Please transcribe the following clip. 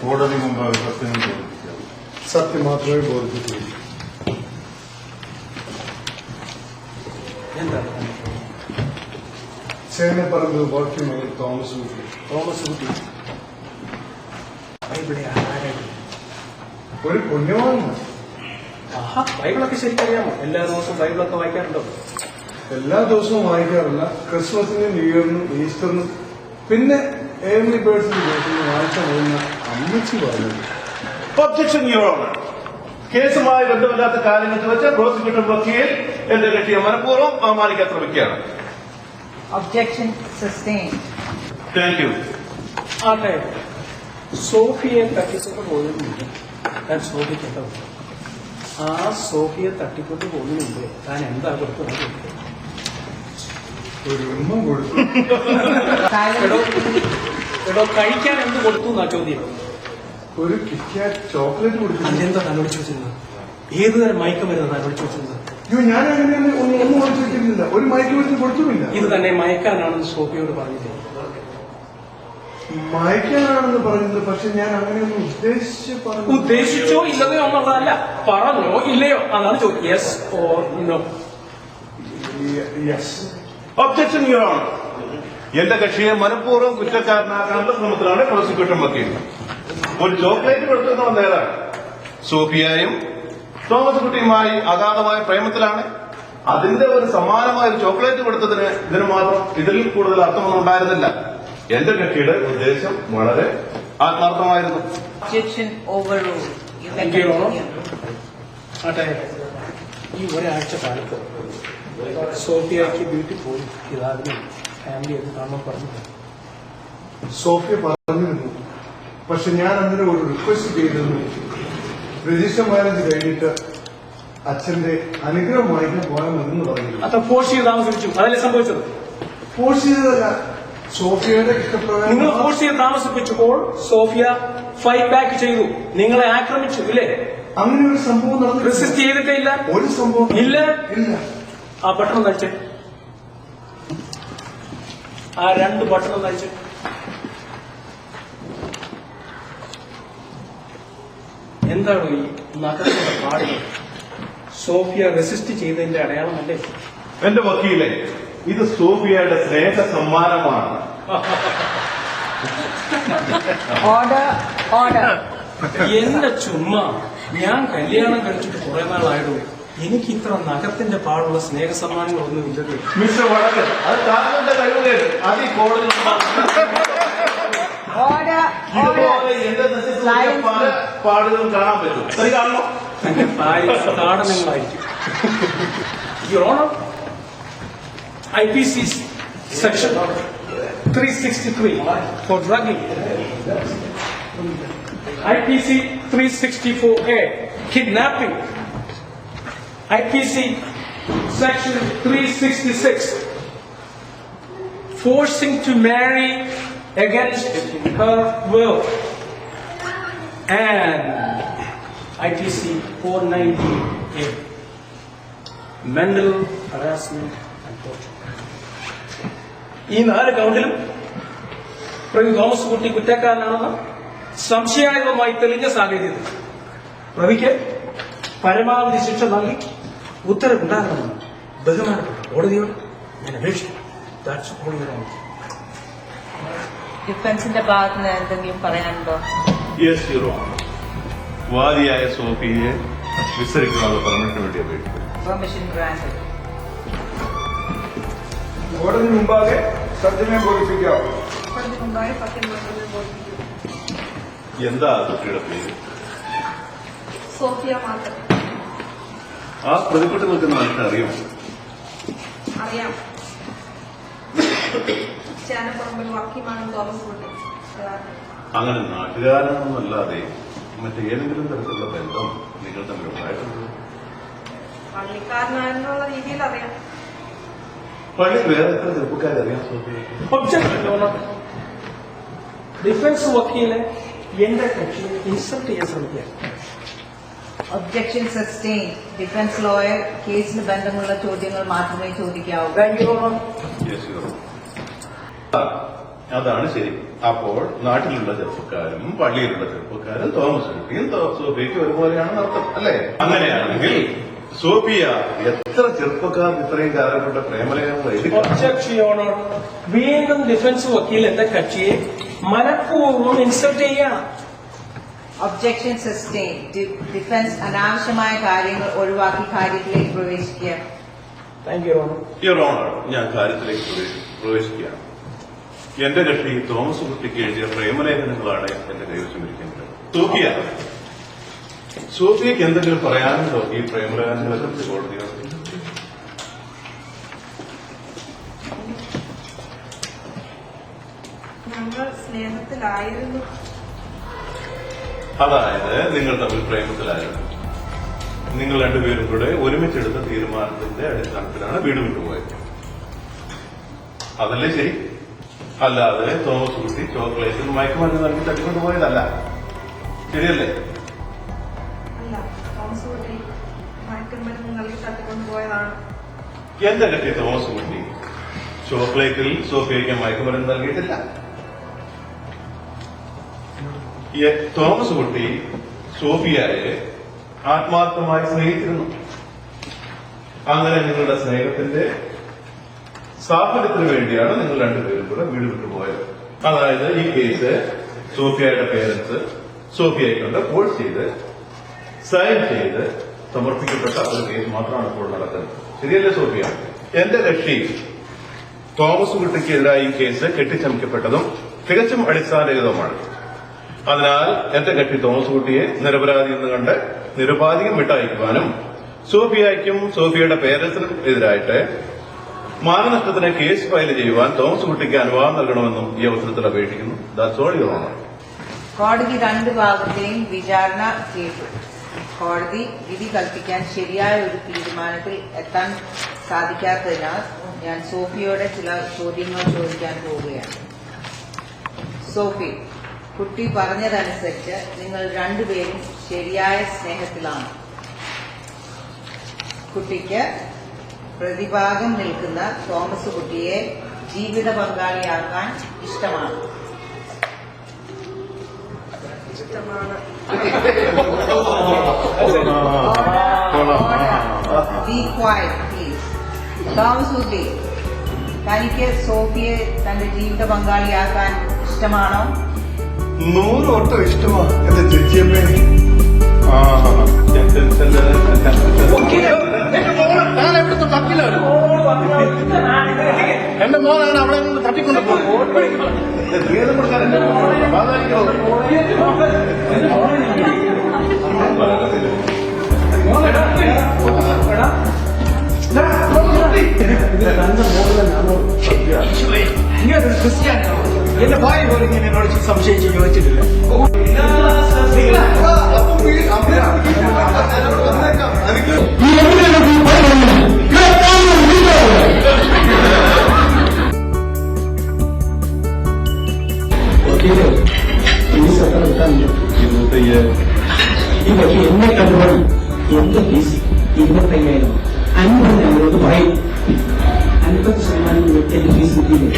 കോടതി മുമ്പാകെ സത്യം ബോധിപ്പിക്കാം. സത്യം മാത്രമേ ബോധിപ്പിക്കൂ. ചേനപ്പറമ്പ് വാക്യമേ തോമസ് കുട്ടി ഒരു പുണ്യവാനാണ്. ബൈബിളൊക്കെ ശരിക്കറിയാമോ? എല്ലാ ദിവസവും ബൈബിളൊക്കെ വായിക്കാറുണ്ടോ? എല്ലാ ദിവസവും വായിക്കാറില്ല. ക്രിസ്മസിനും ന്യൂ ഇയറിനും ഈസ്റ്ററിനും പിന്നെ ഏർലി ബേർഡ്സിന്റെ ദിവസം വായിക്കാൻ പോകുന്ന അമ്മച്ചി പറഞ്ഞത്. Objection your owner. കേസുമായി ബന്ധമില്ലാത്ത കാര്യങ്ങൾ ചോദിച്ചാൽ പ്രോസിക്യൂട്ടർ വക്കീൽ എന്റെ കക്ഷിയെ മനഃപൂർവ്വം അവമാനിക്കാൻ ശ്രമിക്കുകയാണ്. Objection sustained. Thank you. ആട്ടെ, സോഫിയെ തട്ടിക്കൊണ്ട് പോകുന്നുണ്ട്. താൻ സോഫി കേട്ടോ? ആ സോഫിയെ തട്ടിക്കൊണ്ട് പോകുന്നുണ്ട്. താൻ എന്താ കൊടുക്കുന്നത്? ഒരു ഉമ്മ കൊടുത്തു. എടോ, കഴിക്കാൻ എന്ത് കൊടുത്തു എന്നാ ചോദ്യം. ഒരു കിറ്റ്കാറ്റ് ചോക്ലേറ്റ് കൊടുത്തു. അതെന്താ താൻ ഒളിച്ചു വെച്ചിരുന്നത്? ഏതുതരം മയക്കമരുന്ന് താൻ ഒളിച്ചു വെച്ചിരുന്നത്? അയ്യോ, ഞാൻ അങ്ങനെ ഒന്നും ഒളിച്ചു വെച്ചിട്ടില്ല. ഒരു മയക്കുമരുന്ന് കൊടുത്തുമില്ല. ഇത് തന്നെ മയക്കാനാണെന്ന് സോഫിയോട് പറഞ്ഞില്ലേ? മയക്കാനാണെന്ന് പറഞ്ഞത്. പക്ഷെ ഞാൻ അങ്ങനെയൊന്നും ഉദ്ദേശിച്ചോ ഇല്ലയോ എന്നുള്ളതല്ല, പറഞ്ഞോ ഇല്ലയോ അതാണ് ചോദ്യം. Yes or no? Yes. Objection your honour. എന്റെ കക്ഷിയെ മനഃപൂർവ്വം കുറ്റക്കാരനാക്കാനുള്ള ശ്രമത്തിലാണ് പ്രോസിക്യൂട്ടർ വക്കീൽ. ഒരു ചോക്ലേറ്റ് കൊടുത്തുന്ന നേരാണ്. സോഫിയായും തോമസ് കുട്ടിയുമായി അഗാധമായ പ്രേമത്തിലാണ്. അതിന്റെ ഒരു സമാനമായ ഒരു ചോക്ലേറ്റ് കൊടുത്തതിന് ഇതിന് മാത്രം ഇതിൽ കൂടുതൽ അർത്ഥമൊന്നും ഉണ്ടായിരുന്നില്ല. എന്റെ കക്ഷിയുടെ ഉദ്ദേശം വളരെ ആത്മാർത്ഥമായിരുന്നു. Objection overruled. You may Thank you, continue. ആട്ടെ, ഈ ഒരാഴ്ച കാലത്ത് സോഫിയയ്ക്ക് വീട്ടിൽ പോയി പിതാവിനും ഫാമിലി ഒക്കെ കാണാൻ പറഞ്ഞു. സോഫിയ പറഞ്ഞിരുന്നു. പക്ഷെ ഞാൻ അതിന് ഒരു റിക്വസ്റ്റ് ചെയ്തിരുന്നു. രജിസ്റ്റർ മാരേജ് കഴിഞ്ഞിട്ട് അച്ഛന്റെ അനുഗ്രഹം വാങ്ങിക്കാൻ പോയാൽ മതിയെന്ന് പറഞ്ഞിരുന്നു. അത് ഫോഴ്സ് ചെയ്ത് താമസിപ്പിച്ചു. അതല്ലേ സംഭവിച്ചത്? ഫോഴ്സ് ചെയ്തതല്ല, സോഫിയയുടെ ഇഷ്ടപ്രകാരം. നിങ്ങൾ ഫോഴ്സ് ചെയ്ത് താമസിപ്പിച്ചപ്പോൾ സോഫിയ ഫൈറ്റ് ബാക്ക് ചെയ്തു, നിങ്ങളെ ആക്രമിച്ചു, ഇല്ലേ? അങ്ങനെ ഒരു സംഭവം നടന്നു. റെസിസ്റ്റ് ചെയ്തിട്ടേ ഇല്ല. ഒരു സംഭവം ഇല്ല. ഇല്ല. ആ ബട്ടൺ നയിച്ചേ. ആ 2 ബട്ടൺ നയിച്ചേ. എന്താണ് ഈ നഖത്തിന്റെ പാടുകൾ? സോഫിയ റെസിസ്റ്റ് ചെയ്തതിന്റെ അടയാളമല്ലേ? എന്റെ വക്കീലെ, ഇത് സോഫിയയുടെ സ്നേഹ സമ്മാനമാണ്. Order, order. എന്റെ ചുമ്മാ, ഞാൻ കല്യാണം കഴിച്ചിട്ട് കുറെ നാളായിടൂ, എനിക്ക് ഇത്ര നഖത്തിന്റെ പാടുള്ള സ്നേഹ സമ്മാനങ്ങളൊന്നും ഇല്ലല്ലോ. മിസ്റ്റർ വടക്കൻ, അത് താങ്കളുടെ കഴിവുകേട്. അത് ഈ കോടതി Order, ഇതുപോലെ order. എന്റെ നെഞ്ചിൽ പല പാടുകളും കാണാൻ പറ്റും. ശരി കാണണോ? എന്റെ ഭാര്യ താടനങ്ങളായിരിക്കും. Your Honor, IPC section 363 for drugging. IPC 364A, kidnapping. IPC section 366, forcing to marry against her will. And IPC 490A, mental harassment and torture. ഈ 4 കൗണ്ടിലും പ്രതി തോമസ് കുട്ടി കുറ്റക്കാരനാണെന്ന് സംശയാസ്പദമായി തെളിഞ്ഞ സാഹചര്യത്തിൽ പ്രതിക്ക് പരമാവധി ശിക്ഷ നൽകി ഉത്തരവുണ്ടാകണമെന്ന് ബഹുമാനപ്പെട്ട കോടതിയോട് ഞാൻ അപേക്ഷിക്കുന്നു. That's all your honor. ഡിഫൻസിന്റെ ഭാഗത്ത് നിന്ന് എന്തെങ്കിലും പറയാനുണ്ടോ? Yes your honour. വാദിയായ സോഫിയെ വിസ്തരിക്കാനുള്ള പെർമിറ്റിന് വേണ്ടി അപേക്ഷിക്കുന്നു. Permission granted. കോടതി മുമ്പാകെ സത്യമേ ബോധിപ്പിക്കാം. എന്താ കുട്ടിയുടെ പേര്? സോഫിയ മാത്രം. ആ പ്രതിപ്പെട്ട് നിൽക്കുന്ന മനുഷ്യൻ അറിയാമോ? അറിയാം. ചേനപ്പറമ്പിൽ വക്കീമാണെന്ന് തോമസ് കുട്ടി. അങ്ങനെ നാട്ടുകാരനൊന്നും അല്ലാതെ മറ്റേതെങ്കിലും തരത്തിലുള്ള ബന്ധം നിങ്ങൾ തമ്മിൽ ഉണ്ടായിട്ടുണ്ടോ? പള്ളിക്കാരനായിരുന്നുള്ള രീതിയിൽ അറിയാം. പള്ളി വേറെ എത്ര ചെറുപ്പക്കാരെ അറിയാം സോഫിയയ്ക്ക്? Objection owner. ഡിഫൻസ് വക്കീലെ എന്റെ കക്ഷിയെ ഇൻസൾട്ട് ചെയ്യാൻ ശ്രമിക്കുക. Objection sustained. Defense lawyer കേസിന് ബന്ധമുള്ള ചോദ്യങ്ങൾ മാത്രമേ ചോദിക്കാവൂ. Thank you honour. Yes your honour. അതാണ് ശരി. അപ്പോൾ നാട്ടിലുള്ള ചെറുപ്പക്കാരും പള്ളിയിലുള്ള ചെറുപ്പക്കാരും തോമസ് കുട്ടിയും സോഫിയയ്ക്ക് ഒരുപോലെയാണ് നടത്തം അല്ലേ? അങ്ങനെയാണെങ്കിൽ സോഫിയ എത്ര ചെറുപ്പക്കാർ ഇത്രയും കാലപ്പെട്ട പ്രേമലേഖനങ്ങൾ എഴുതി? Objection your owner. വീണ്ടും ഡിഫൻസ് വക്കീൽ എന്റെ കക്ഷിയെ മനഃപൂർവ്വം ഇൻസൾട്ട് ചെയ്യാണ്. Objection sustain. ഡിഫൻസ് അനാവശ്യമായ കാര്യങ്ങൾ ഒഴിവാക്കി കാര്യത്തിലേക്ക് പ്രവേശിക്കുക. Thank you owner. Your honour, ഞാൻ കാര്യത്തിലേക്ക് പ്രവേശിക്കുകയാണ്. എന്റെ കക്ഷി തോമസ് കുട്ടിക്ക് എഴുതിയ പ്രേമലേഖനങ്ങളാണ് എന്റെ കൈവശമിരിക്കുന്നത്. സോഫിയയ്ക്ക് എന്തെങ്കിലും പറയാനുണ്ടോ ഈ പ്രേമലേഖനങ്ങളെ കുറിച്ച് കോടതികൾ? ഞങ്ങൾ സ്നേഹത്തിലായിരുന്നു. അതായത് നിങ്ങൾ തമ്മിൽ പ്രേമത്തിലായിരുന്നു. നിങ്ങൾ രണ്ടുപേരും കൂടെ ഒരുമിച്ചെടുത്ത തീരുമാനത്തിന്റെ അടിസ്ഥാനത്തിലാണ് വീട് വിട്ടുപോയത്. അതല്ലേ ശരി? അല്ലാതെ തോമസ് കുട്ടി ചോക്ലേറ്റിൽ മയക്കുമരുന്ന് നൽകി തട്ടിക്കൊണ്ടുപോയതല്ല. ശരിയല്ലേ? അല്ല, തോമസ് കുട്ടി മയക്കുമരുന്ന് നൽകി തട്ടിക്കൊണ്ടുപോയതാണ്. എന്റെ കക്ഷി തോമസ് കുട്ടി ചോക്ലേറ്റിൽ സോഫിയയ്ക്ക് മയക്കുമരുന്ന് നൽകിയിട്ടില്ല. തോമസ് കുട്ടി സോഫിയയെ ആത്മാർത്ഥമായി സ്നേഹിച്ചിരുന്നു. അങ്ങനെ നിങ്ങളുടെ സ്നേഹത്തിന്റെ സാഫല്യത്തിന് വേണ്ടിയാണ് നിങ്ങൾ രണ്ടുപേരും കൂടെ വീട് വിട്ടുപോയത്. അതായത് ഈ കേസ് സോഫിയയുടെ പേരൻസ് സോഫിയയെ കൊണ്ട് ഫോഴ്സ് ചെയ്ത് സൈൻ ചെയ്ത് സമർപ്പിക്കപ്പെട്ട ഒരു കേസ് മാത്രമാണ് ഇപ്പോൾ നടക്കുന്നത്. ശരിയല്ലേ സോഫിയ? എന്റെ കക്ഷി തോമസ് കുട്ടിക്കെതിരായി ഈ കേസ് കെട്ടിച്ചമയ്ക്കപ്പെട്ടതും തികച്ചും അടിസ്ഥാനരഹിതവുമാണ്. അതിനാൽ എന്റെ കക്ഷി തോമസ് കുട്ടിയെ നിരപരാധി എന്ന് കണ്ട് നിരുപാധികം വിട്ടയക്കുവാനും സോഫിയയ്ക്കും സോഫിയയുടെ പേരൻസിനും എതിരായിട്ട് മാനനഷ്ടത്തിന് കേസ് ഫയൽ ചെയ്യുവാൻ തോമസ് കുട്ടിക്ക് അനുവാദം നൽകണമെന്നും ഈ അവസരത്തിൽ അപേക്ഷിക്കുന്നു. That's all your honour. കോടതി രണ്ട് ഭാഗത്തെയും വിചാരണ കേട്ടു. കോടതി വിധി കൽപ്പിക്കാൻ ശരിയായ ഒരു തീരുമാനത്തിൽ എത്താൻ സാധിക്കാത്തതിനാൽ ഞാൻ സോഫിയോടെ ചില ചോദ്യങ്ങൾ ചോദിക്കാൻ പോവുകയാണ്. സോഫി, കുട്ടി പറഞ്ഞതനുസരിച്ച് നിങ്ങൾ രണ്ടുപേരും ശരിയായ സ്നേഹത്തിലാണ്. കുട്ടിക്ക് പ്രതിഭാഗം നിൽക്കുന്ന തോമസ് കുട്ടിയെ ജീവിത പങ്കാളിയാക്കാൻ ഇഷ്ടമാണ്. ഇഷ്ടമാണ്. Be quiet, please. തോമസ് കുട്ടി, തനിക്ക് സോഫിയെ തന്റെ ജീവിത പങ്കാളിയാക്കാൻ ഇഷ്ടമാണോ? 100 ഒട്ടും ഇഷ്ടമാണ് എന്റെ ചേച്ചിയമ്മേ. ഞാൻ എവിടുത്തെ വക്കീലാണ്? എന്റെ മോനാണ് അവിടെ നിന്ന് തട്ടിക്കൊണ്ട് ഇങ്ങനൊരു ക്രിസ്ത്യാനിയാണോ? എന്റെ ഭാര്യ പോലും ഇങ്ങനെ എന്നോട് സംശയിച്ച് ചോദിച്ചിട്ടില്ല. ഈ വക്കീൽ എന്നെ കണ്ടുപോയി എന്റെ ഫീസ് 25,000 50 ഞങ്ങളോട് പറയും. 50% എന്റെ ഫീസ് കിട്ടിയില്ലേ?